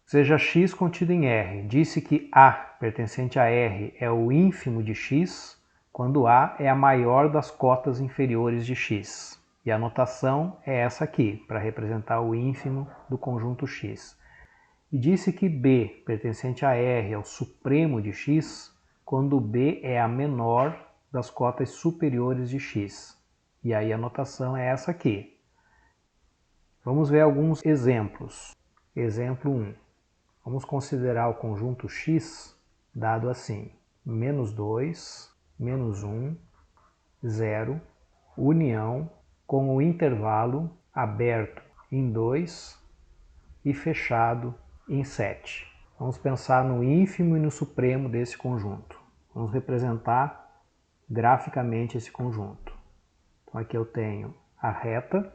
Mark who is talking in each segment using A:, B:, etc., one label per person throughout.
A: seja x contido em R. Disse que A, pertencente a R, é o ínfimo de x, quando A é a maior das cotas inferiores de x. E a notação é essa aqui, para representar o ínfimo do conjunto x. E disse que B, pertencente a R, é o supremo de x, quando B é a menor das cotas superiores de x. E aí a notação é essa aqui. Vamos ver alguns exemplos. Exemplo 1. Vamos considerar o conjunto x dado assim: menos 2, menos 1, 0, união, com o intervalo aberto em 2 e fechado em 7. Vamos pensar no ínfimo e no supremo desse conjunto. Vamos representar graficamente esse conjunto. Então aqui eu tenho a reta,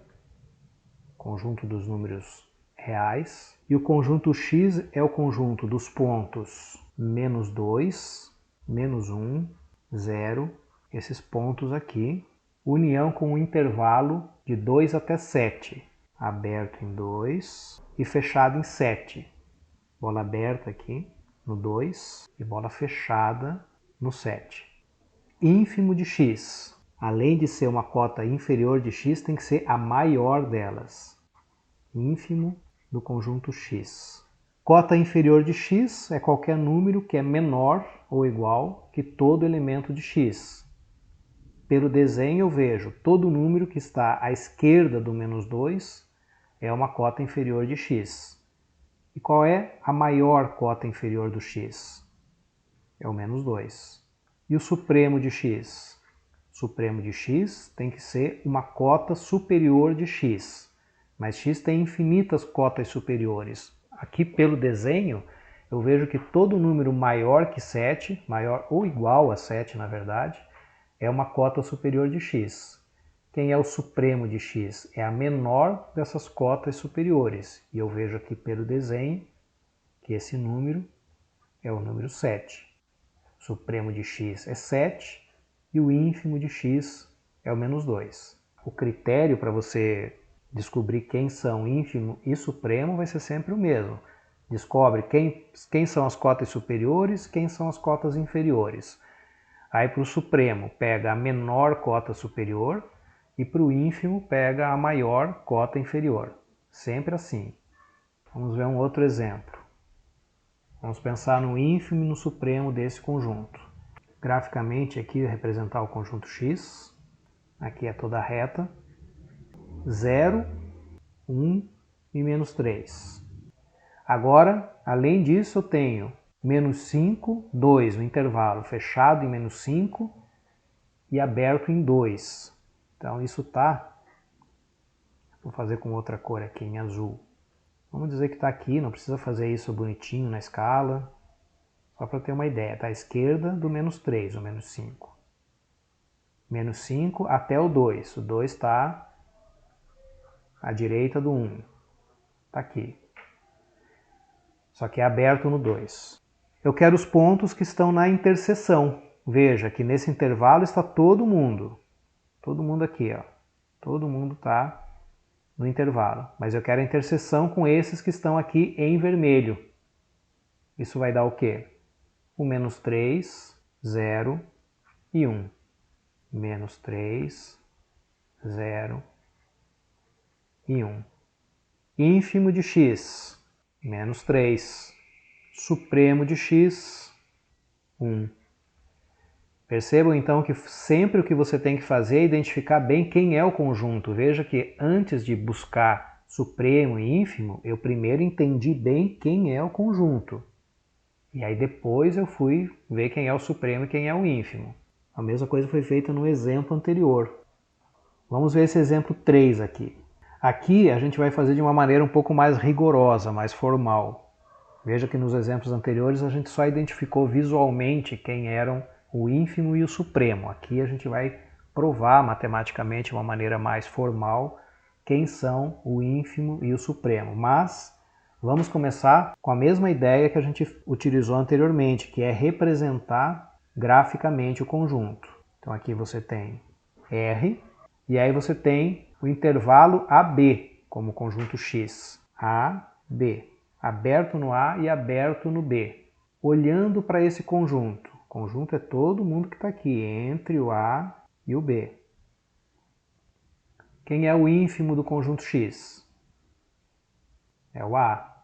A: conjunto dos números reais, e o conjunto x é o conjunto dos pontos menos 2, menos 1, 0, esses pontos aqui, união com o intervalo de 2 até 7, aberto em 2 e fechado em 7. Bola aberta aqui no 2 e bola fechada no 7. Ínfimo de x. Além de ser uma cota inferior de x, tem que ser a maior delas. Ínfimo do conjunto x. Cota inferior de x é qualquer número que é menor ou igual que todo elemento de x. Pelo desenho eu vejo todo número que está à esquerda do menos 2 é uma cota inferior de x. E qual é a maior cota inferior do x? É o menos 2. E o supremo de x? O supremo de x tem que ser uma cota superior de x. Mas x tem infinitas cotas superiores. Aqui pelo desenho eu vejo que todo número maior que 7, maior ou igual a 7 na verdade, é uma cota superior de x. Quem é o supremo de x? É a menor dessas cotas superiores. E eu vejo aqui pelo desenho que esse número é o número 7. O supremo de x é 7 e o ínfimo de x é o menos 2. O critério para você descobrir quem são ínfimo e supremo vai ser sempre o mesmo. Descobre quem são as cotas superiores, quem são as cotas inferiores. Aí para o supremo pega a menor cota superior e para o ínfimo pega a maior cota inferior. Sempre assim. Vamos ver um outro exemplo. Vamos pensar no ínfimo e no supremo desse conjunto. Graficamente aqui representar o conjunto x. Aqui é toda a reta. 0, 1 e menos 3. Agora, além disso, eu tenho menos 5, 2, o intervalo fechado em menos 5 e aberto em 2. Então isso está, vou fazer com outra cor aqui, em azul. Vamos dizer que está aqui, não precisa fazer isso bonitinho na escala, só para ter uma ideia. Está à esquerda do menos 3, o menos 5. Menos 5 até o 2. O 2 está à direita do 1. Está aqui. Só que é aberto no 2. Eu quero os pontos que estão na interseção. Veja que nesse intervalo está todo mundo. Todo mundo aqui, ó. Todo mundo está no intervalo. Mas eu quero a interseção com esses que estão aqui em vermelho. Isso vai dar o quê? O menos 3, 0 e 1. Menos 3, 0 e 1. Ínfimo de x, menos 3. Supremo de x, 1. Percebam então que sempre o que você tem que fazer é identificar bem quem é o conjunto. Veja que antes de buscar supremo e ínfimo, eu primeiro entendi bem quem é o conjunto. E aí depois eu fui ver quem é o supremo e quem é o ínfimo. A mesma coisa foi feita no exemplo anterior. Vamos ver esse exemplo 3 aqui. Aqui a gente vai fazer de uma maneira um pouco mais rigorosa, mais formal. Veja que nos exemplos anteriores a gente só identificou visualmente quem eram o ínfimo e o supremo. Aqui a gente vai provar matematicamente de uma maneira mais formal quem são o ínfimo e o supremo. Mas vamos começar com a mesma ideia que a gente utilizou anteriormente, que é representar graficamente o conjunto. Então aqui você tem R, e aí você tem o intervalo AB, como conjunto X. A, B. aberto no A e aberto no B. Olhando para esse conjunto, o conjunto é todo mundo que está aqui, entre o A e o B. Quem é o ínfimo do conjunto X? É o A.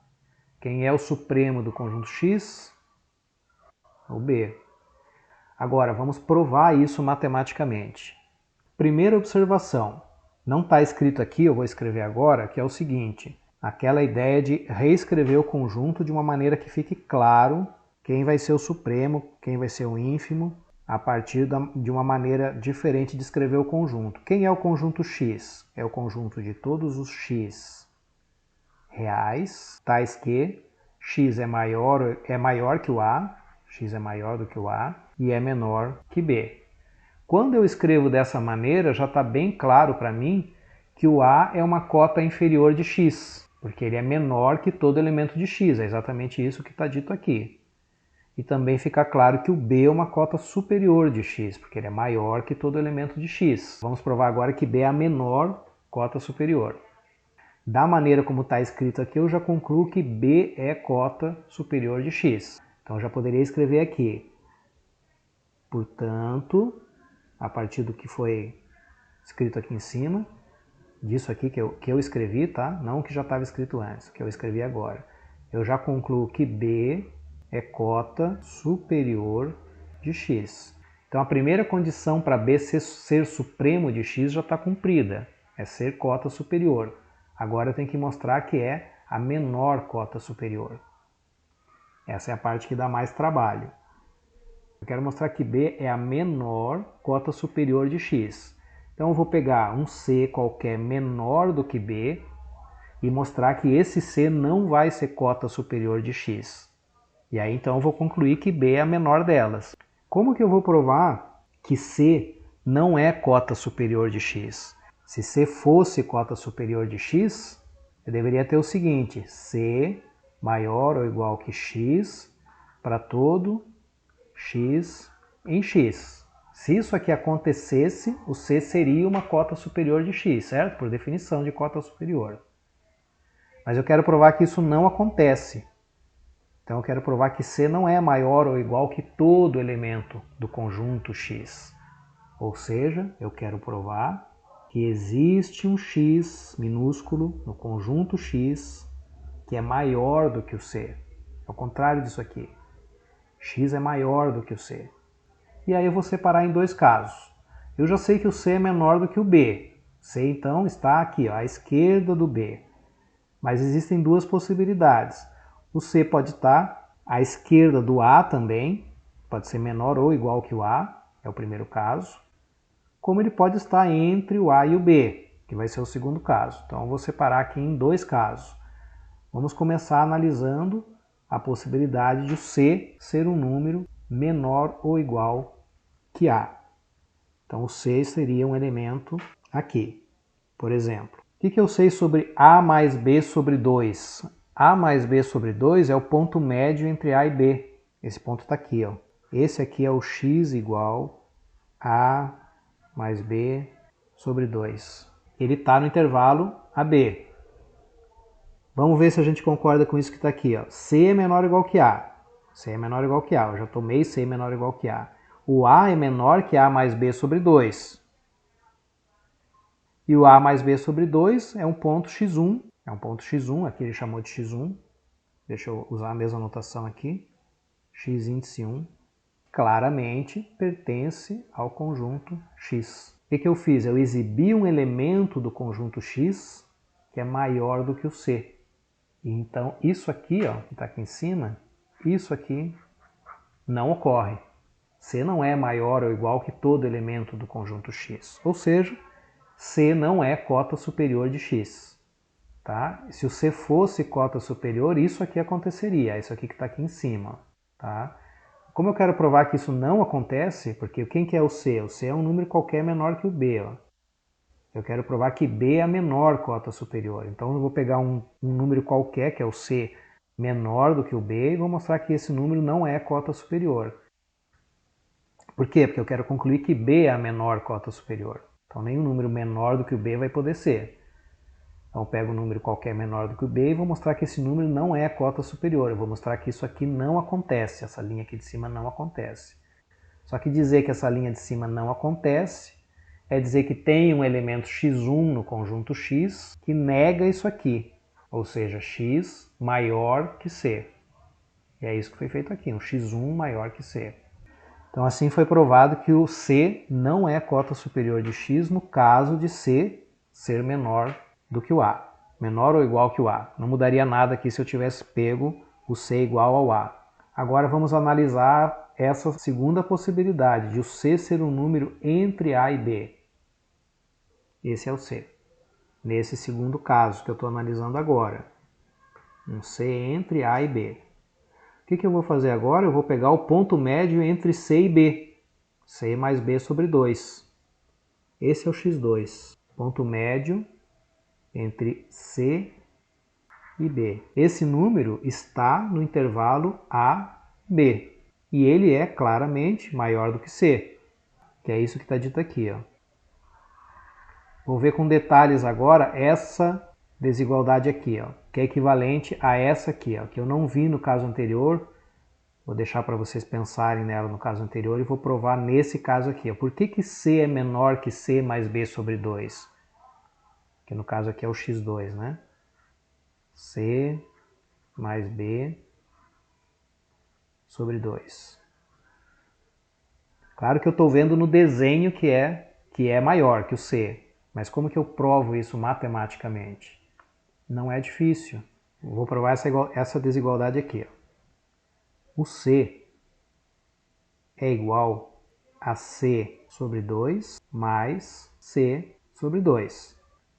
A: Quem é o supremo do conjunto X? O B. Agora, vamos provar isso matematicamente. Primeira observação. Não está escrito aqui, eu vou escrever agora, que é o seguinte. Aquela ideia de reescrever o conjunto de uma maneira que fique claro quem vai ser o supremo, quem vai ser o ínfimo, a partir de uma maneira diferente de escrever o conjunto. Quem é o conjunto X? É o conjunto de todos os X reais, tais que X é maior que o A, X é maior do que o A e é menor que B. Quando eu escrevo dessa maneira, já está bem claro para mim que o A é uma cota inferior de X, porque ele é menor que todo elemento de X, é exatamente isso que está dito aqui. E também fica claro que o B é uma cota superior de X, porque ele é maior que todo elemento de X. Vamos provar agora que B é a menor cota superior. Da maneira como está escrito aqui, eu já concluo que B é cota superior de X. Então, eu já poderia escrever aqui. Portanto, a partir do que foi escrito aqui em cima, disso aqui que eu escrevi, tá? Não o que já estava escrito antes, que eu escrevi agora. Eu já concluo que B é cota superior de X. Então, a primeira condição para B ser supremo de X já está cumprida, é ser cota superior. Agora eu tenho que mostrar que é a menor cota superior. Essa é a parte que dá mais trabalho. Eu quero mostrar que B é a menor cota superior de X. Então eu vou pegar um C qualquer menor do que B e mostrar que esse C não vai ser cota superior de X. E aí então eu vou concluir que B é a menor delas. Como que eu vou provar que C não é cota superior de X? Se C fosse cota superior de X, eu deveria ter o seguinte, C maior ou igual que X para todo X em X. Se isso aqui acontecesse, o C seria uma cota superior de X, certo? Por definição de cota superior. Mas eu quero provar que isso não acontece. Então eu quero provar que C não é maior ou igual que todo elemento do conjunto X. Ou seja, eu quero provar que existe um X minúsculo no conjunto X que é maior do que o C. Ao contrário disso aqui. X é maior do que o C. E aí eu vou separar em dois casos. Eu já sei que o C é menor do que o B. C então está aqui, ó, à esquerda do B. Mas existem duas possibilidades. O C pode estar à esquerda do A também, pode ser menor ou igual que o A, é o primeiro caso. Como ele pode estar entre o A e o B, que vai ser o segundo caso. Então eu vou separar aqui em dois casos. Vamos começar analisando a possibilidade de o C ser um número menor ou igual que A. Então o C seria um elemento aqui, por exemplo. O que eu sei sobre A mais B sobre 2? A mais B sobre 2 é o ponto médio entre A e B. Esse ponto está aqui, ó. Esse aqui é o x igual a mais b sobre 2. Ele está no intervalo AB. Vamos ver se a gente concorda com isso que está aqui, ó. C é menor ou igual que A. C é menor ou igual que A. Eu já tomei C menor ou igual que A. O A é menor que A mais B sobre 2. E o A mais B sobre 2 é um ponto x1. É um ponto x1, aqui ele chamou de x1. Deixa eu usar a mesma notação aqui. X índice 1. Claramente pertence ao conjunto X. O que eu fiz? Eu exibi um elemento do conjunto X que é maior do que o C. E então isso aqui, ó, que está aqui em cima, isso aqui não ocorre. C não é maior ou igual que todo elemento do conjunto X. Ou seja, C não é cota superior de X. Tá? Se o C fosse cota superior, isso aqui aconteceria. Isso aqui que está aqui em cima. Tá? Como eu quero provar que isso não acontece, porque quem que é o C? O C é um número qualquer menor que o B. Ó. Eu quero provar que B é a menor cota superior. Então eu vou pegar um número qualquer, que é o C, menor do que o B, e vou mostrar que esse número não é cota superior. Por quê? Porque eu quero concluir que B é a menor cota superior. Então nenhum número menor do que o B vai poder ser. Então eu pego um número qualquer menor do que o b e vou mostrar que esse número não é cota superior. Eu vou mostrar que isso aqui não acontece, essa linha aqui de cima não acontece. Só que dizer que essa linha de cima não acontece é dizer que tem um elemento x1 no conjunto x que nega isso aqui, ou seja, x maior que c. E é isso que foi feito aqui, um x1 maior que c. Então assim foi provado que o c não é cota superior de x no caso de c ser menor do que o a. Menor ou igual que o a. Não mudaria nada aqui se eu tivesse pego o c igual ao a. Agora vamos analisar essa segunda possibilidade, de o c ser um número entre a e b. Esse é o c. Nesse segundo caso que eu estou analisando agora. Um c entre a e b. O que eu vou fazer agora? Eu vou pegar o ponto médio entre c e b. c mais b sobre 2. Esse é o x2. Ponto médio entre c e b. Esse número está no intervalo a,b. E ele é claramente maior do que c. Que é isso que está dito aqui, ó. Vou ver com detalhes agora essa desigualdade aqui, ó, que é equivalente a essa aqui, ó, que eu não vi no caso anterior. Vou deixar para vocês pensarem nela no caso anterior e vou provar nesse caso aqui. Ó. Por que c é menor que c mais b sobre 2? Que no caso aqui é o x2, né? c mais b sobre 2. Claro que eu estou vendo no desenho que é maior que o c. Mas como que eu provo isso matematicamente? Não é difícil. Eu vou provar essa desigualdade aqui. Ó. O c é igual a c sobre 2 mais c sobre 2.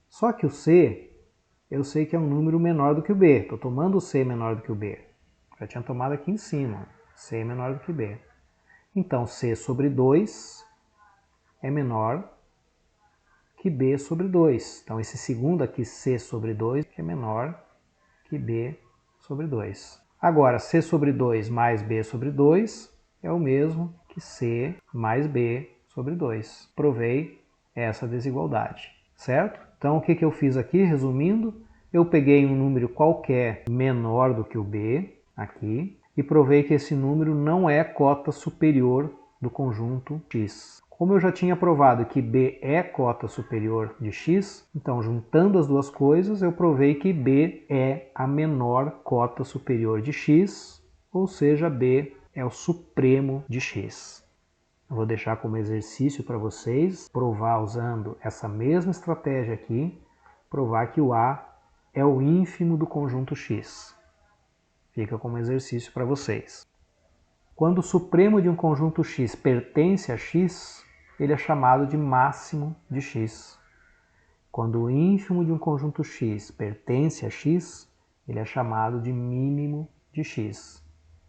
A: Só que o c, eu sei que é um número menor do que o b. Estou tomando o c menor do que o b. Já tinha tomado aqui em cima. C menor do que b. Então, c sobre 2 é menor que b sobre 2. Então, esse segundo aqui, c sobre 2, é menor que b sobre 2. Agora, c sobre 2 mais b sobre 2 é o mesmo que c mais b sobre 2. Provei essa desigualdade, certo? Então, o que eu fiz aqui, resumindo? Eu peguei um número qualquer menor do que o b, aqui, e provei que esse número não é cota superior do conjunto x. Como eu já tinha provado que b é cota superior de x, então juntando as duas coisas, eu provei que b é a menor cota superior de x, ou seja, b é o supremo de x. Eu vou deixar como exercício para vocês provar usando essa mesma estratégia aqui, provar que o a é o ínfimo do conjunto x. Fica como exercício para vocês. Quando o supremo de um conjunto x pertence a x, ele é chamado de máximo de x. Quando o ínfimo de um conjunto x pertence a x, ele é chamado de mínimo de x.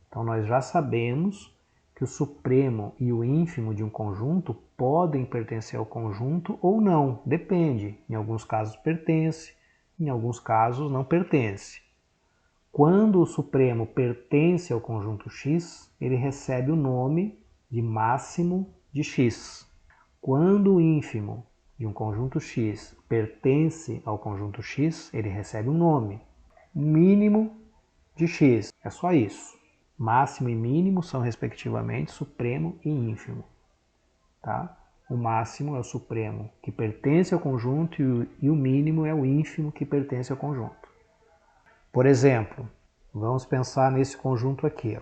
A: Então nós já sabemos que o supremo e o ínfimo de um conjunto podem pertencer ao conjunto ou não, depende. Em alguns casos pertence, em alguns casos não pertence. Quando o supremo pertence ao conjunto x, ele recebe o nome de máximo de x. Quando o ínfimo de um conjunto x pertence ao conjunto x, ele recebe um nome, mínimo de x. É só isso. Máximo e mínimo são, respectivamente, supremo e ínfimo. Tá? O máximo é o supremo que pertence ao conjunto e o mínimo é o ínfimo que pertence ao conjunto. Por exemplo, vamos pensar nesse conjunto aqui. Ó.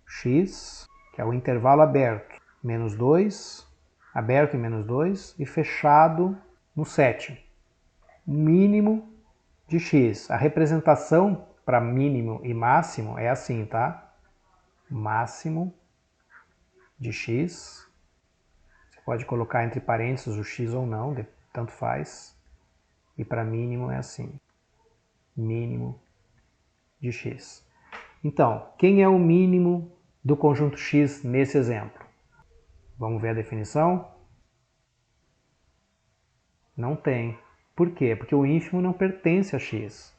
A: X, que é o intervalo aberto, menos 2, aberto em menos 2 e fechado no sétimo. Mínimo de x. A representação para mínimo e máximo é assim, tá? Máximo de x. Você pode colocar entre parênteses o x ou não, tanto faz. E para mínimo é assim. Mínimo de x. Então, quem é o mínimo do conjunto x nesse exemplo? Vamos ver a definição? Não tem. Por quê? Porque o ínfimo não pertence a x.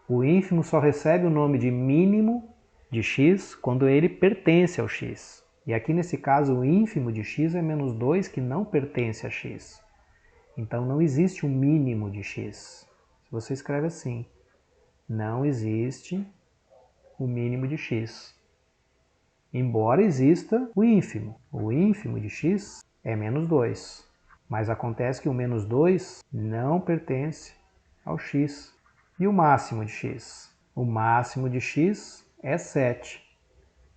A: O ínfimo só recebe o nome de mínimo de x quando ele pertence ao x. E aqui nesse caso o ínfimo de x é menos 2 que não pertence a x. Então não existe um mínimo de x. você escreve assim: não existe o mínimo de x. Embora exista o ínfimo. O ínfimo de x é menos 2. Mas acontece que o menos 2 não pertence ao x. E o máximo de x? O máximo de x é 7.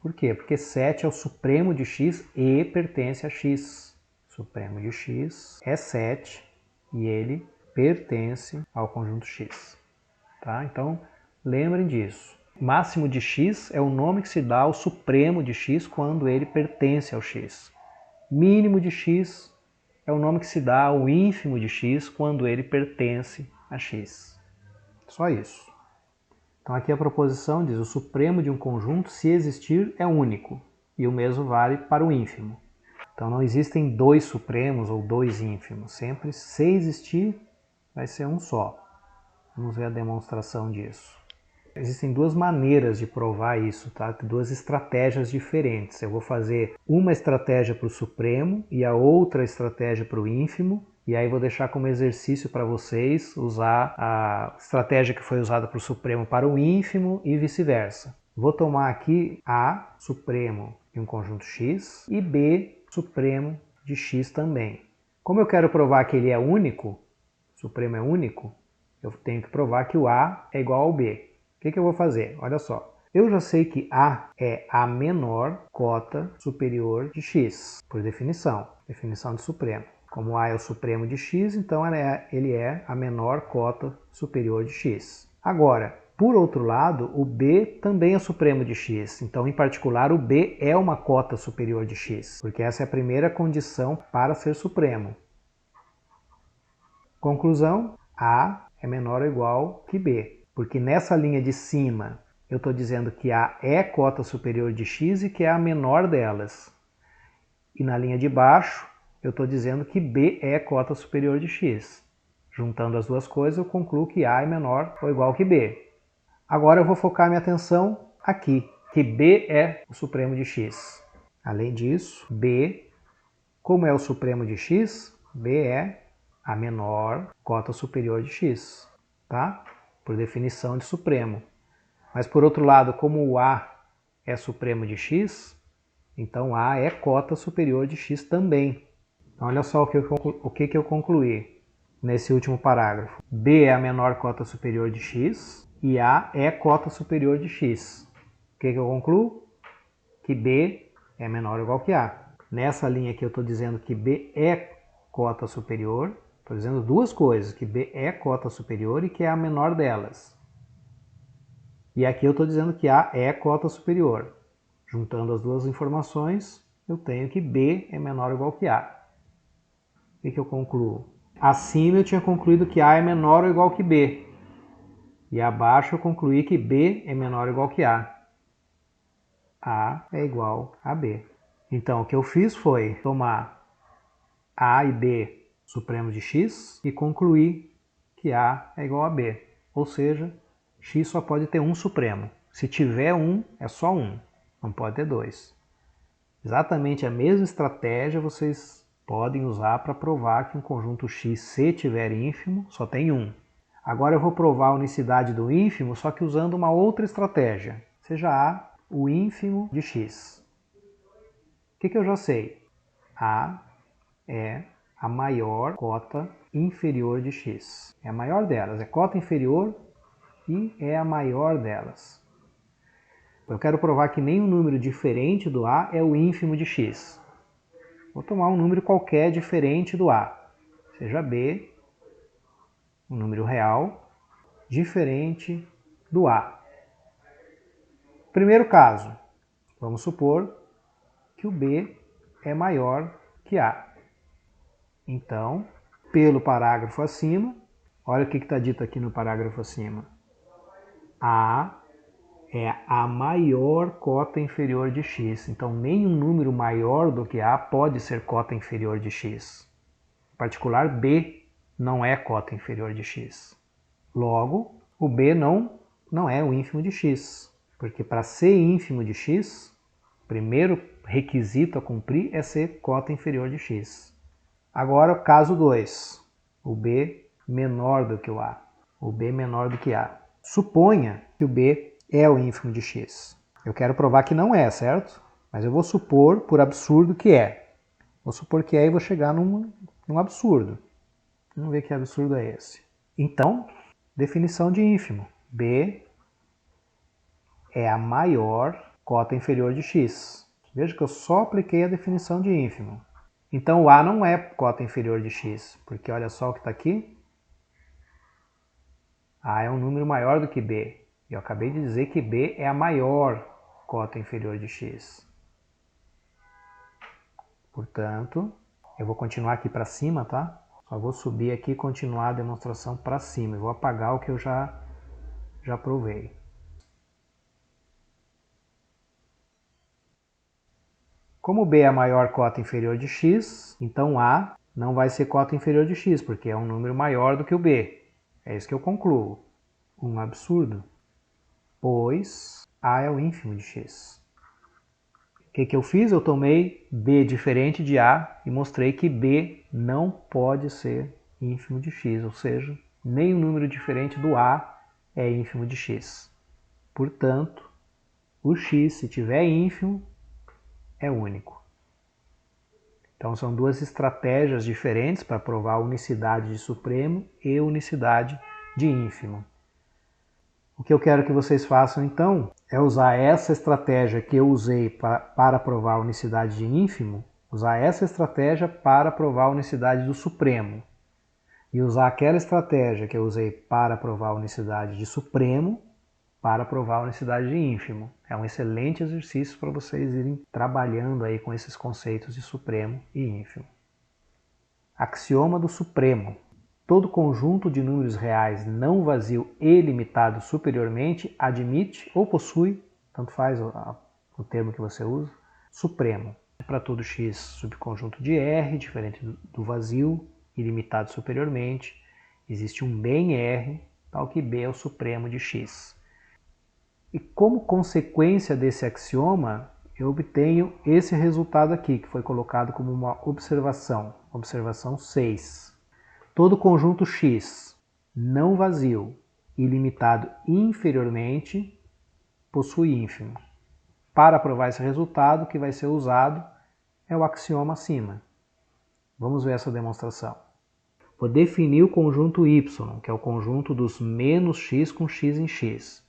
A: Por quê? Porque 7 é o supremo de x e pertence a x. O supremo de x é 7 e ele pertence ao conjunto x. Tá? Então, lembrem disso. Máximo de x é o nome que se dá ao supremo de x quando ele pertence ao x. Mínimo de x é o nome que se dá ao ínfimo de x quando ele pertence a x. Só isso. Então aqui a proposição diz: o supremo de um conjunto, se existir, é único. E o mesmo vale para o ínfimo. Então não existem dois supremos ou dois ínfimos. Sempre, se existir, vai ser um só. Vamos ver a demonstração disso. Existem duas maneiras de provar isso, tá? Duas estratégias diferentes. Eu vou fazer uma estratégia para o supremo e a outra estratégia para o ínfimo. E aí vou deixar como exercício para vocês usar a estratégia que foi usada para o supremo para o ínfimo e vice-versa. Vou tomar aqui A, supremo de um conjunto X, e B, supremo de X também. Como eu quero provar que ele é único, o supremo é único, eu tenho que provar que o A é igual ao B. O que eu vou fazer? Olha só. Eu já sei que A é a menor cota superior de x, por definição de supremo. Como A é o supremo de x, então ele é a menor cota superior de x. Agora, por outro lado, o B também é supremo de x. Então, em particular, o B é uma cota superior de x, porque essa é a primeira condição para ser supremo. Conclusão, A é menor ou igual que B. Porque nessa linha de cima eu estou dizendo que A é cota superior de x e que é a menor delas. E na linha de baixo eu estou dizendo que B é cota superior de x. Juntando as duas coisas eu concluo que A é menor ou igual que B. Agora eu vou focar minha atenção aqui, que B é o supremo de x. Além disso, B, como é o supremo de x, B é a menor cota superior de x, tá? Por definição de supremo. Mas por outro lado, como o A é supremo de x, então A é cota superior de x também. Então olha só o que eu concluí nesse último parágrafo. B é a menor cota superior de x e A é cota superior de x. O que eu concluo? Que B é menor ou igual que A. Nessa linha aqui eu estou dizendo que B é cota superior. Estou dizendo duas coisas, que B é cota superior e que é a menor delas. E aqui eu estou dizendo que A é cota superior. Juntando as duas informações, eu tenho que B é menor ou igual que A. O que eu concluo? Acima eu tinha concluído que A é menor ou igual que B. E abaixo eu concluí que B é menor ou igual que A. A é igual a B. Então o que eu fiz foi tomar A e B supremo de x e concluir que A é igual a B. Ou seja, x só pode ter um supremo. Se tiver um, é só um. Não pode ter dois. Exatamente a mesma estratégia vocês podem usar para provar que um conjunto x, se tiver ínfimo, só tem um. Agora eu vou provar a unicidade do ínfimo, só que usando uma outra estratégia. Seja A o ínfimo de x. O que eu já sei? A é a maior cota inferior de x. É a maior delas, é cota inferior e é a maior delas. Eu quero provar que nenhum número diferente do A é o ínfimo de x. Vou tomar um número qualquer diferente do A, seja B, um número real, diferente do A. Primeiro caso, vamos supor que o B é maior que A. Então, pelo parágrafo acima, olha o que está dito aqui no parágrafo acima. A é a maior cota inferior de x. Então, nenhum número maior do que A pode ser cota inferior de x. Em particular, B não é cota inferior de x. Logo, o B não é o ínfimo de x. Porque para ser ínfimo de x, o primeiro requisito a cumprir é ser cota inferior de x. Agora, caso 2, o B menor do que o A. o b menor do que a. Suponha que o b é o ínfimo de x. Eu quero provar que não é, certo? Mas eu vou supor, por absurdo, que é. Vou supor que é e vou chegar num absurdo. Vamos ver que absurdo é esse. Então, definição de ínfimo. B é a maior cota inferior de x. Veja que eu só apliquei a definição de ínfimo. Então o A não é cota inferior de x, porque olha só o que está aqui. A é um número maior do que B. E eu acabei de dizer que B é a maior cota inferior de x. Portanto, eu vou continuar aqui para cima, tá? Só vou subir aqui e continuar a demonstração para cima. Eu vou apagar o que eu já provei. Como B é a maior cota inferior de x, então A não vai ser cota inferior de x, porque é um número maior do que o B. É isso que eu concluo. Um absurdo. Pois A é o ínfimo de x. O que eu fiz? Eu tomei B diferente de A e mostrei que B não pode ser ínfimo de x, ou seja, nem um número diferente do A é ínfimo de x. Portanto, o x, se tiver ínfimo, é único. Então são duas estratégias diferentes para provar a unicidade de supremo e unicidade de ínfimo. O que eu quero que vocês façam então é usar essa estratégia que eu usei para provar a unicidade de ínfimo, usar essa estratégia para provar a unicidade do supremo. E usar aquela estratégia que eu usei para provar a unicidade de supremo para provar a unicidade de ínfimo. É um excelente exercício para vocês irem trabalhando aí com esses conceitos de supremo e ínfimo. Axioma do supremo. Todo conjunto de números reais não vazio e limitado superiormente admite ou possui, tanto faz o termo que você usa, supremo. Para todo x subconjunto de R, diferente do vazio, ilimitado superiormente, existe um B em R, tal que B é o supremo de x. E como consequência desse axioma, eu obtenho esse resultado aqui, que foi colocado como uma observação, observação 6. Todo conjunto X não vazio e limitado inferiormente possui ínfimo. Para provar esse resultado, o que vai ser usado é o axioma acima. Vamos ver essa demonstração. Vou definir o conjunto Y, que é o conjunto dos menos x com x em x.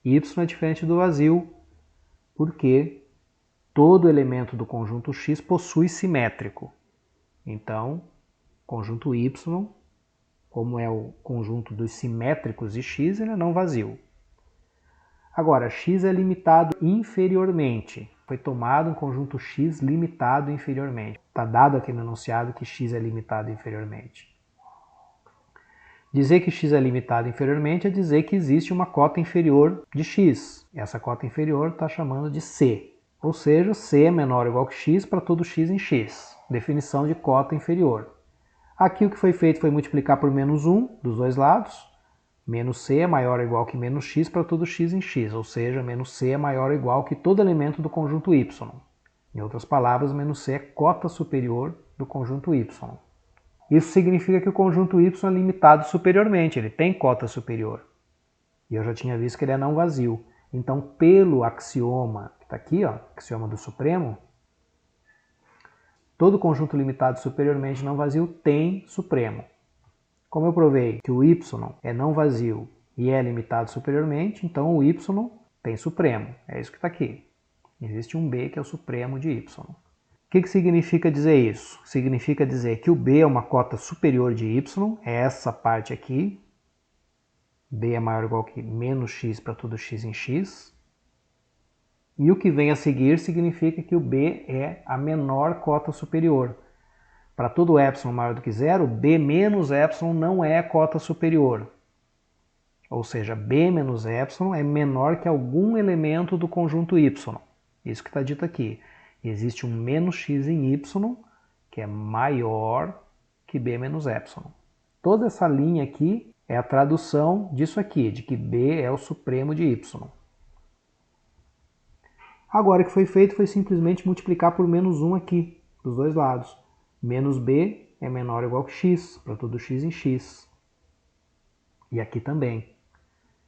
A: Y é diferente do vazio, porque todo elemento do conjunto X possui simétrico. Então, conjunto Y, como é o conjunto dos simétricos de X, ele é não vazio. Agora, X é limitado inferiormente. Foi tomado um conjunto X limitado inferiormente. Está dado aqui no enunciado que X é limitado inferiormente. Dizer que x é limitado inferiormente é dizer que existe uma cota inferior de x. Essa cota inferior está chamando de C. Ou seja, C é menor ou igual que x para todo x em x. Definição de cota inferior. Aqui o que foi feito foi multiplicar por menos 1 dos dois lados. Menos C é maior ou igual que menos x para todo x em x. Ou seja, menos C é maior ou igual que todo elemento do conjunto Y. Em outras palavras, menos C é cota superior do conjunto Y. Isso significa que o conjunto Y é limitado superiormente, ele tem cota superior. E eu já tinha visto que ele é não vazio. Então, pelo axioma, que está aqui, ó, axioma do supremo, todo conjunto limitado superiormente não vazio tem supremo. Como eu provei que o Y é não vazio e é limitado superiormente, então o Y tem supremo. É isso que está aqui. Existe um B que é o supremo de Y. O que significa dizer isso? Significa dizer que o B é uma cota superior de Y, é essa parte aqui. B é maior ou igual que menos x para todo x em x. E o que vem a seguir significa que o B é a menor cota superior. Para todo epsilon maior do que zero, B menos epsilon não é cota superior. Ou seja, B menos epsilon é menor que algum elemento do conjunto Y. Isso que está dito aqui. Existe um menos x em y, que é maior que b menos epsilon. Toda essa linha aqui é a tradução disso aqui, de que b é o supremo de y. Agora o que foi feito foi simplesmente multiplicar por menos 1 aqui, dos dois lados. Menos b é menor ou igual que x, para todo x em x. E aqui também.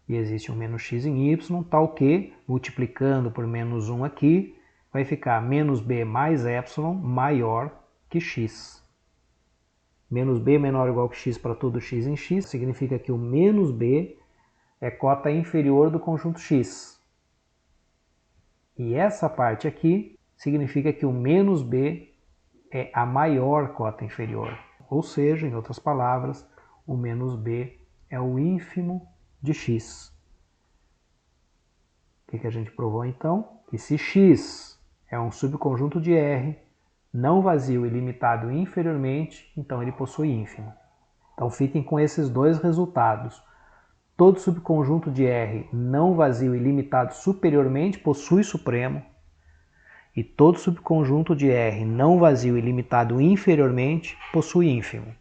A: E existe um menos x em y, tal que, multiplicando por menos 1 aqui, vai ficar menos b mais epsilon maior que x. Menos b menor ou igual que x para todo x em x, significa que o menos b é cota inferior do conjunto x. E essa parte aqui significa que o menos b é a maior cota inferior. Ou seja, em outras palavras, o menos b é o ínfimo de x. O que a gente provou então? Que se x é um subconjunto de R, não vazio e limitado inferiormente, então ele possui ínfimo. Então fiquem com esses dois resultados. Todo subconjunto de R não vazio e limitado superiormente possui supremo, e todo subconjunto de R não vazio e limitado inferiormente possui ínfimo.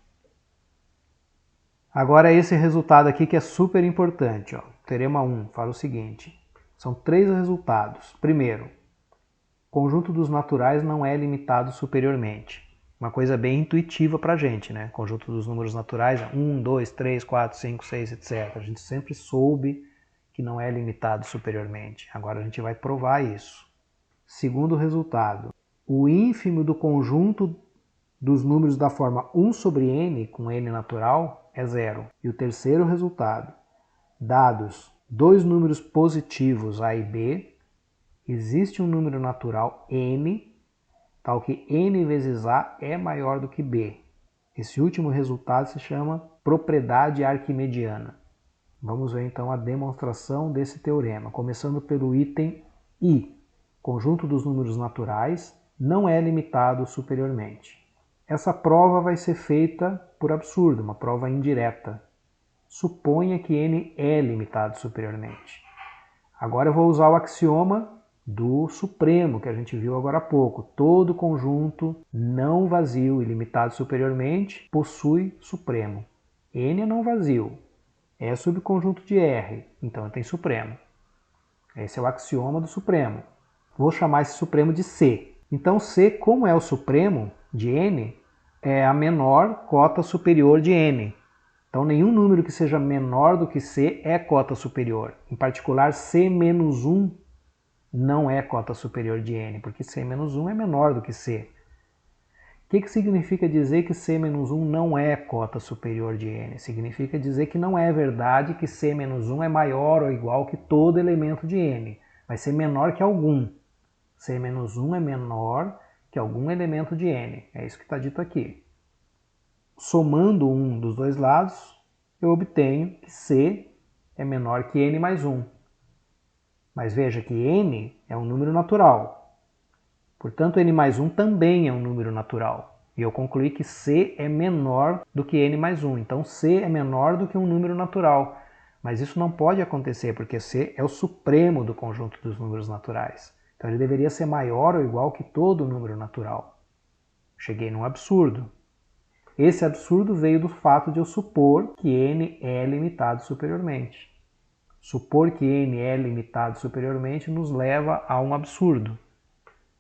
A: Agora esse resultado aqui que é super importante. Ó. Teorema 1 fala o seguinte, são 3 resultados. Primeiro, o conjunto dos naturais não é limitado superiormente. Uma coisa bem intuitiva para a gente, né? O conjunto dos números naturais é 1, 2, 3, 4, 5, 6, etc. A gente sempre soube que não é limitado superiormente. Agora a gente vai provar isso. Segundo resultado, o ínfimo do conjunto dos números da forma 1 sobre n, com n natural, é 0. E o terceiro resultado, dados dois números positivos a e b, existe um número natural n, tal que n vezes a é maior do que b. Esse último resultado se chama propriedade arquimediana. Vamos ver então a demonstração desse teorema, começando pelo item I. Conjunto dos números naturais não é limitado superiormente. Essa prova vai ser feita por absurdo, uma prova indireta. Suponha que n é limitado superiormente. Agora eu vou usar o axioma do supremo, que a gente viu agora há pouco. Todo conjunto não vazio e limitado superiormente possui supremo. N é não vazio, é subconjunto de R, então tem supremo. Esse é o axioma do supremo. Vou chamar esse supremo de C. Então C, como é o supremo de N, é a menor cota superior de N. Então nenhum número que seja menor do que C é cota superior. Em particular, C menos 1 não é cota superior de N, porque C menos 1 é menor do que C. O que significa dizer que C menos 1 não é cota superior de N? Significa dizer que não é verdade que C menos 1 é maior ou igual que todo elemento de N. Vai ser menor que algum. C menos 1 é menor que algum elemento de N. É isso que está dito aqui. Somando um dos dois lados, eu obtenho que C é menor que N mais 1. Mas veja que N é um número natural. Portanto, N mais 1 também é um número natural. E eu concluí que C é menor do que N mais 1. Então, C é menor do que um número natural. Mas isso não pode acontecer, porque C é o supremo do conjunto dos números naturais. Então, ele deveria ser maior ou igual que todo número natural. Cheguei num absurdo. Esse absurdo veio do fato de eu supor que N é limitado superiormente. Supor que n é limitado superiormente nos leva a um absurdo.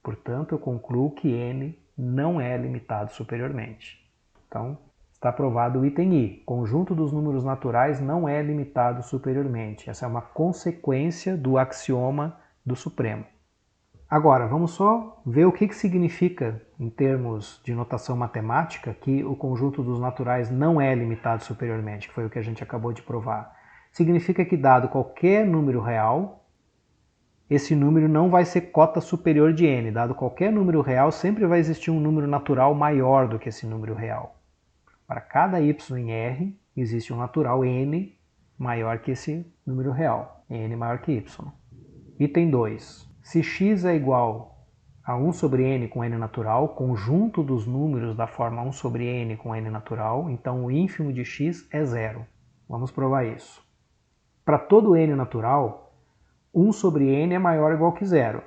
A: Portanto, eu concluo que n não é limitado superiormente. Então, está provado o item I. Conjunto dos números naturais não é limitado superiormente. Essa é uma consequência do axioma do supremo. Agora, vamos só ver o que significa, em termos de notação matemática, que o conjunto dos naturais não é limitado superiormente, que foi o que a gente acabou de provar. Significa que, dado qualquer número real, esse número não vai ser cota superior de n. Dado qualquer número real, sempre vai existir um número natural maior do que esse número real. Para cada y em R, existe um natural n maior que esse número real, n maior que y. Item 2. Se x é igual a 1 sobre n com n natural, conjunto dos números da forma 1 sobre n com n natural, então o ínfimo de x é 0. Vamos provar isso. Para todo n natural, 1 sobre n é maior ou igual que 0.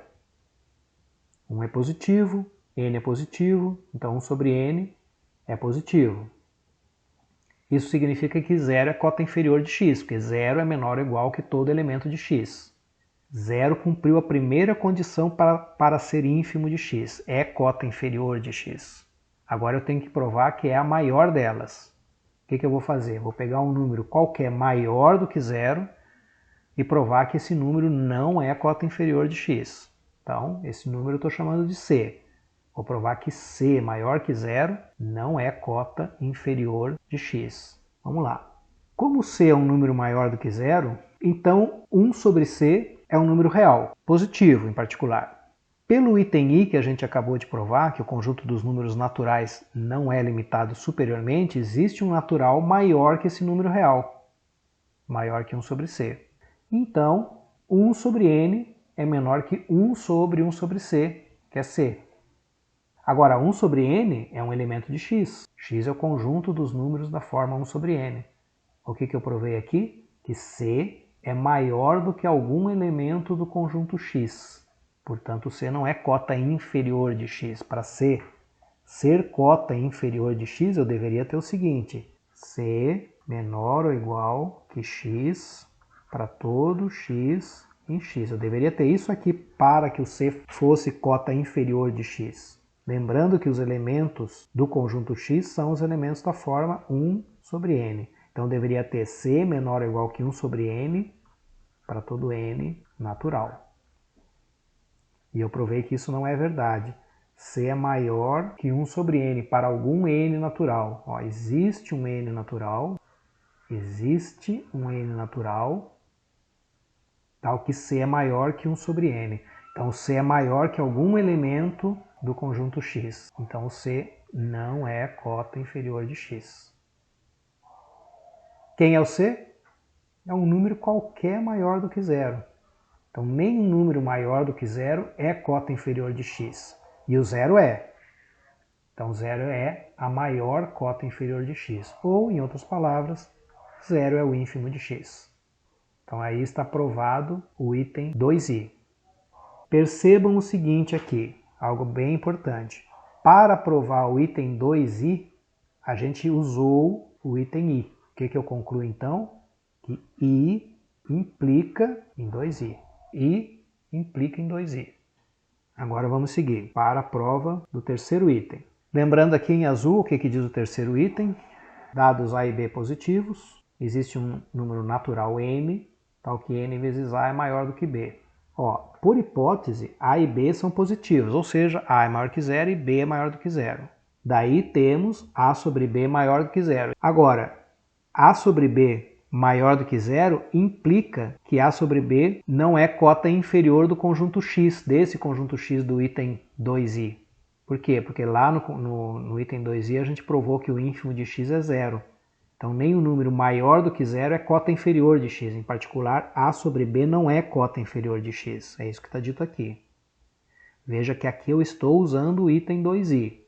A: 1 é positivo, n é positivo, então 1 sobre n é positivo. Isso significa que 0 é cota inferior de x, porque 0 é menor ou igual que todo elemento de x. 0 cumpriu a primeira condição para ser ínfimo de x, é cota inferior de x. Agora eu tenho que provar que é a maior delas. que eu vou fazer? Vou pegar um número qualquer maior do que zero e provar que esse número não é cota inferior de x. Então, esse número eu estou chamando de C. Vou provar que C maior que zero não é cota inferior de x. Vamos lá. Como C é um número maior do que zero, então 1 sobre C é um número real, positivo em particular. Pelo item I que a gente acabou de provar, que o conjunto dos números naturais não é limitado superiormente, existe um natural maior que esse número real, maior que 1 sobre C. Então, 1 sobre n é menor que 1 sobre 1 sobre C, que é C. Agora, 1 sobre n é um elemento de x. X é o conjunto dos números da forma 1 sobre n. O que eu provei aqui? Que C é maior do que algum elemento do conjunto x. Portanto, C não é cota inferior de x. Para C ser cota inferior de x, eu deveria ter o seguinte: C menor ou igual que x para todo x em x. Eu deveria ter isso aqui para que o C fosse cota inferior de x. Lembrando que os elementos do conjunto x são os elementos da forma 1 sobre n. Então, eu deveria ter C menor ou igual que 1 sobre n para todo n natural. E eu provei que isso não é verdade. C é maior que 1 sobre n para algum n natural. Ó, existe um n natural, tal que C é maior que 1 sobre n. Então, C é maior que algum elemento do conjunto x. Então, C não é cota inferior de x. Quem é o C? É um número qualquer maior do que zero. Então, nenhum número maior do que zero é cota inferior de x. E o zero é. Então, zero é a maior cota inferior de x. Ou, em outras palavras, zero é o ínfimo de x. Então, aí está provado o item 2i. Percebam o seguinte aqui, algo bem importante. Para provar o item 2i, a gente usou o item i. O que eu concluo, então? Que i implica em 2i. I implica em 2i. Agora vamos seguir para a prova do terceiro item. Lembrando aqui em azul o que diz o terceiro item. Dados A e B positivos, existe um número natural n, tal que n vezes A é maior do que B. Ó, por hipótese, A e B são positivos, ou seja, A é maior que zero e B é maior do que zero. Daí temos A sobre B maior do que zero. Agora, A sobre B maior do que zero implica que A sobre B não é cota inferior do conjunto x, desse conjunto x do item 2i. Por quê? Porque lá no item 2i a gente provou que o ínfimo de x é zero. Então, nenhum número maior do que zero é cota inferior de x. Em particular, A sobre B não é cota inferior de x. É isso que está dito aqui. Veja que aqui eu estou usando o item 2i.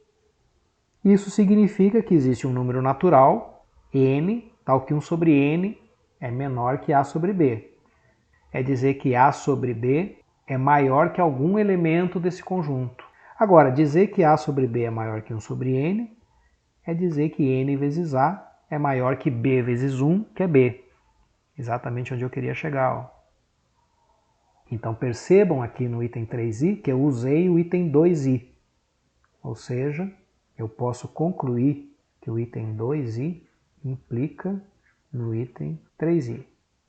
A: Isso significa que existe um número natural, n, tal que 1 sobre n é menor que A sobre B. É dizer que A sobre B é maior que algum elemento desse conjunto. Agora, dizer que A sobre B é maior que 1 sobre n é dizer que n vezes A é maior que B vezes 1, que é B. Exatamente onde eu queria chegar. Ó. Então percebam aqui no item 3i que eu usei o item 2i. Ou seja, eu posso concluir que o item 2i implica no item 3i.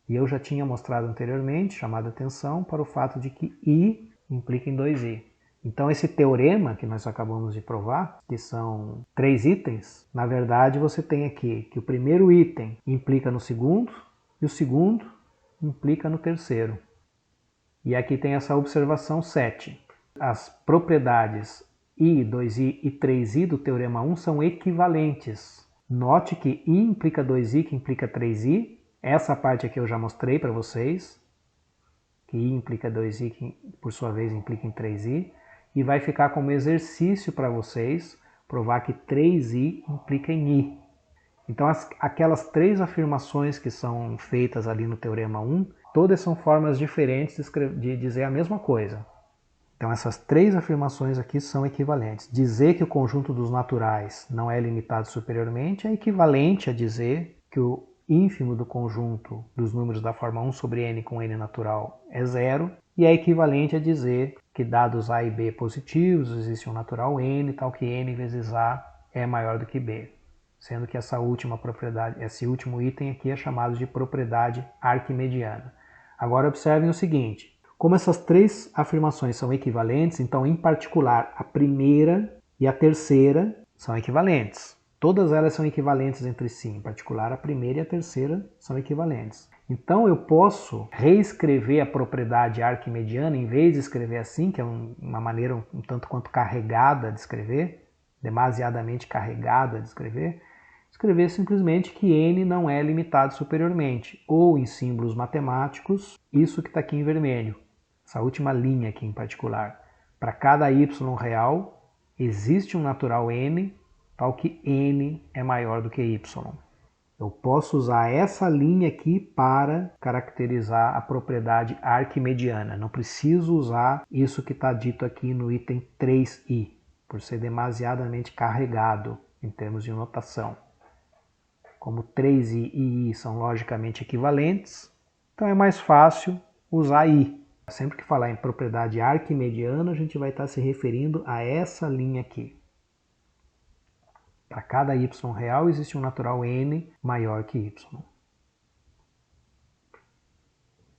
A: E eu já tinha mostrado anteriormente, chamado a atenção para o fato de que i implica em 2i. Então esse teorema que nós acabamos de provar, que são 3 itens, na verdade você tem aqui que o primeiro item implica no segundo e o segundo implica no terceiro. E aqui tem essa observação 7. As propriedades i, 2i e 3i do teorema 1 são equivalentes. Note que i implica 2i, que implica 3i. Essa parte aqui eu já mostrei para vocês, que i implica 2i, que por sua vez implica em 3i. E vai ficar como exercício para vocês provar que 3i implica em i. Então aquelas 3 afirmações que são feitas ali no teorema 1, todas são formas diferentes de dizer a mesma coisa. Então essas 3 afirmações aqui são equivalentes. Dizer que o conjunto dos naturais não é limitado superiormente é equivalente a dizer que o ínfimo do conjunto dos números da forma 1 sobre n com n natural é zero, e é equivalente a dizer que dados A e B positivos, existe um natural n, tal que n vezes A é maior do que B. sendo que essa última propriedade, esse último item aqui é chamado de propriedade arquimediana. Agora observem o seguinte, como essas três afirmações são equivalentes, então em particular a primeira e a terceira são equivalentes. Todas elas são equivalentes entre si, em particular a primeira e a terceira são equivalentes. Então eu posso reescrever a propriedade arquimediana, em vez de escrever assim, que é uma maneira um tanto quanto carregada de escrever, demasiadamente carregada de escrever simplesmente que n não é limitado superiormente, ou em símbolos matemáticos, isso que está aqui em vermelho, essa última linha aqui em particular. Para cada y real, existe um natural n, tal que n é maior do que y. Eu posso usar essa linha aqui para caracterizar a propriedade arquimediana. Não preciso usar isso que está dito aqui no item 3i, por ser demasiadamente carregado em termos de notação. Como 3i e i são logicamente equivalentes, então é mais fácil usar i. Sempre que falar em propriedade arquimediana, a gente vai estar se referindo a essa linha aqui. Para cada y real existe um natural n maior que y.